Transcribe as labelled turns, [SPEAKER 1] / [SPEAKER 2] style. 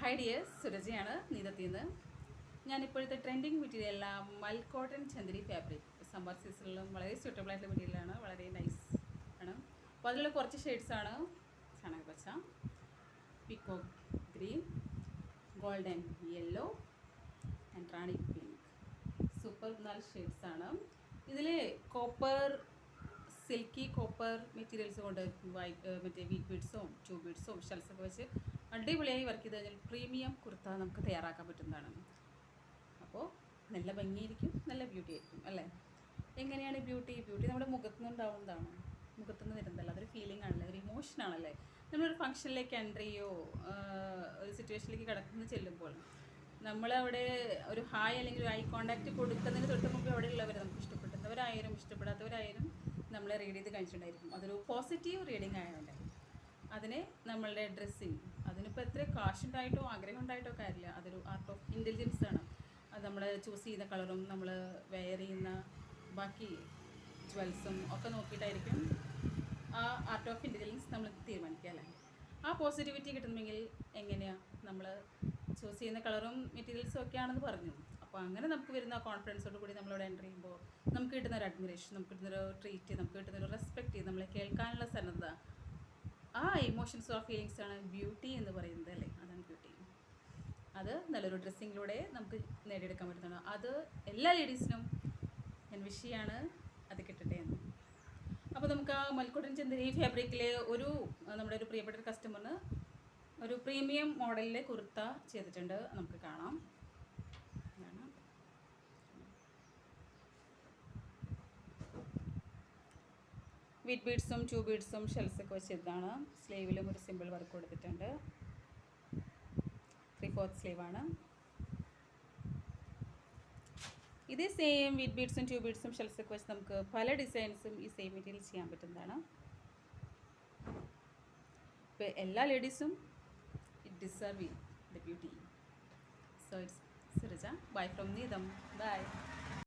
[SPEAKER 1] Hi dears, സുരജയാണ് നീതത്തിൽ നിന്ന്. ഞാനിപ്പോഴത്തെ trending material മൽ cotton Chanderi fabric summer സീസണിലും വളരെ സ്യൂട്ടബിൾ ആയിട്ടുള്ള മെറ്റീരിയലാണ്. വളരെ നൈസ് ആണ്. അപ്പോൾ അതിലുള്ള കുറച്ച് ഷെയ്ഡ്സാണ് ചാണകപ്പച്ച, peacock green, golden yellow and rani pink. Super 4 ഷെയ്ഡ്സാണ്. ഇതിൽ കോപ്പർ, സിൽക്കി കോപ്പർ മെറ്റീരിയൽസ് കൊണ്ട് മറ്റേ വീറ്റ് ബീഡ്സും ട്യൂബ് ബീഡ്സും ഷെൽസൊക്കെ വെച്ച് അടിപൊളിയായി വർക്ക് ചെയ്ത് കഴിഞ്ഞാൽ പ്രീമിയം കുർത്ത നമുക്ക് തയ്യാറാക്കാൻ പറ്റുന്നതാണ്. അപ്പോൾ നല്ല ഭംഗിയായിരിക്കും, നല്ല ബ്യൂട്ടി ആയിരിക്കും അല്ലേ? എങ്ങനെയാണ് ബ്യൂട്ടി നമ്മുടെ മുഖത്തു നിന്നുണ്ടാവുന്നതാണ്, മുഖത്തുനിന്ന് വരുന്നതല്ല. അതൊരു ഫീലിംഗ് ആണല്ലേ, ഒരു ഇമോഷനാണല്ലേ. നമ്മളൊരു ഫംഗ്ഷനിലേക്ക് എൻ്റർ ചെയ്യോ ഒരു സിറ്റുവേഷനിലേക്ക് കടന്ന് ചെല്ലുമ്പോൾ നമ്മളവിടെ ഒരു ഹായ് അല്ലെങ്കിൽ ഒരു ഐ കോണ്ടാക്റ്റ് കൊടുക്കുന്നതിന് തൊട്ട് മുമ്പ് അവിടെ ഉള്ളവർ നമുക്ക് ഇഷ്ടപ്പെടുന്നവരായാലും ഇഷ്ടപ്പെടാത്തവരായാലും നമ്മളെ റീഡ് ചെയ്ത് കഴിച്ചിട്ടുണ്ടായിരിക്കും. അതൊരു പോസിറ്റീവ് റീഡിങ് ആയതുകൊണ്ട് അതിനെ നമ്മളുടെ ഡ്രസ്സിങ്, അതിനിപ്പോൾ എത്ര കാശുണ്ടായിട്ടോ ആഗ്രഹം ഉണ്ടായിട്ടോ കാര്യമില്ല. അതൊരു ആർട്ട് ഓഫ് ഇൻ്റലിജൻസ് ആണ്. അത് നമ്മൾ ചൂസ് ചെയ്യുന്ന കളറും നമ്മൾ വെയർ ചെയ്യുന്ന ബാക്കി ജ്വൽസും ഒക്കെ നോക്കിയിട്ടായിരിക്കും ആ ആർട്ട് ഓഫ് ഇൻ്റലിജൻസ് നമ്മൾ തീരുമാനിക്കുക അല്ലേ. ആ പോസിറ്റിവിറ്റി കിട്ടണമെങ്കിൽ എങ്ങനെയാണ് നമ്മൾ ചൂസ് ചെയ്യുന്ന കളറും മെറ്റീരിയൽസും ഒക്കെയാണെന്ന് പറഞ്ഞു. അപ്പോൾ അങ്ങനെ നമുക്ക് വരുന്ന കോൺഫിഡൻസോട് കൂടി നമ്മളവിടെ എൻ്റർ ചെയ്യുമ്പോൾ നമുക്ക് കിട്ടുന്ന ഒരു അഡ്മിറേഷൻ, നമുക്ക് കിട്ടുന്നൊരു ട്രീറ്റ്, നമുക്ക് കിട്ടുന്നൊരു റെസ്പെക്റ്റ്, നമ്മളെ കേൾക്കാനുള്ള സന്നദ്ധത, ആ ഇമോഷൻസ് ഓഫ് ഫീലിങ്സാണ് ബ്യൂട്ടി എന്ന് പറയുന്നത് അല്ലേ. അതാണ് ബ്യൂട്ടി. അത് നല്ലൊരു ഡ്രസ്സിങ്ങിലൂടെ നമുക്ക് നേടിയെടുക്കാൻ പറ്റുന്നതാണ്. അത് എല്ലാ ലേഡീസിനും ഞാൻ വിഷ് ചെയ്യാണ് അത് കിട്ടട്ടെ എന്ന്. അപ്പോൾ നമുക്ക് ആ മൽക്കോട്ടൻ ചന്ദരി ഫാബ്രിക്കിലെ നമ്മുടെ ഒരു പ്രിയപ്പെട്ട കസ്റ്റമറിന് ഒരു പ്രീമിയം മോഡലിലെ കുർത്ത ചെയ്തിട്ടുണ്ട്. നമുക്ക് കാണാം. വീറ്റ് ബീഡ്സും ട്യൂബ് ബീഡ്സും ഷെൽസൊക്കെ വെച്ചതാണ്. സ്ലീവിലും ഒരു സിമ്പിൾ വർക്ക് കൊടുത്തിട്ടുണ്ട്. 3/4 സ്ലീവാണ്. ഇതേ സെയിം വീറ്റ് ബീഡ്സും ട്യൂബ് ബീഡ്സും ഷെൽസൊക്കെ വെച്ച് നമുക്ക് പല ഡിസൈൻസും ഈ സെയിം മെറ്റീരിയൽ ചെയ്യാൻ പറ്റുന്നതാണ്. ഇപ്പോൾ എല്ലാ ലേഡീസും it deserve the beauty. So it's Suraja. Bye from Neetham. By.